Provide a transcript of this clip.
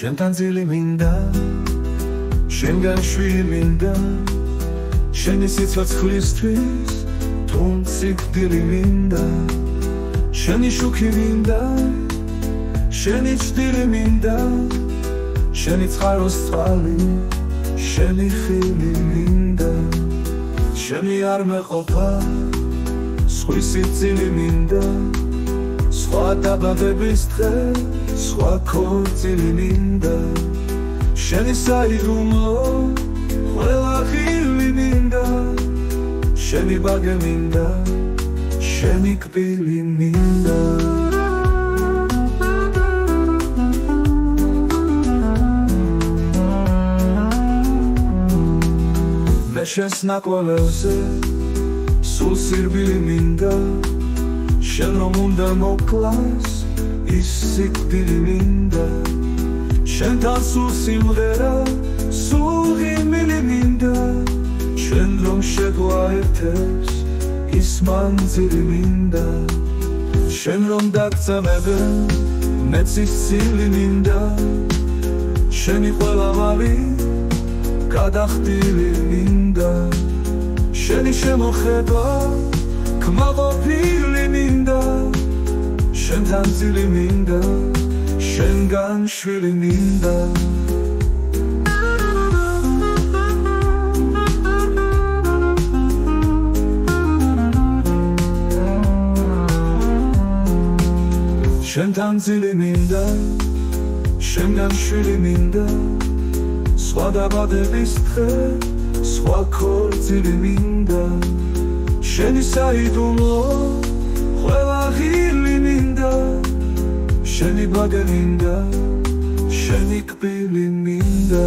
შენთან ძილი მინდა შენგან შვილი მინდა შენი სიცოცხლისთვის თუნ სიკვდილი მინდა შენი შუქი მინდა შენი ჭდილი მინდა შენი წყაროს წყალი შენი ხილი მინდა შენი არ მეყოფა სხვისი წილი მინდა სხვა დაბადების დღე სხვა ქორწილი მინდა შენი საიდუმლო ყველა ხილი მინდა შენი ბაგე მინდა შენი კბილი მინდა მე შენს ნაკვალევზე სულ სირბილი მინდა შენ რომ უნდა მოკლას ის სიკვდილი მინდა შენთან სულ სიმღერა სულ ღიმილი მინდა შენ რომ შეგვაერთებს ის მანძილი მინდა შენ რომ დაგწამებე მეც ის ცილი მინდა შენი ყველა მალი გადახდილი მინდა შენი შემოხედვა კმაყოფილი მინდა შენთან ძილი მინდა შენგან შვილი მინდა შენთან ძილი მინდა შენგან შვილი მინდა სხვა დაბადების დღე სხვა ქორწილი მინდა შენი საიდუმლო ყველა ღილი მინდა შენი ბაგე მინდა შენი კბილი მინდა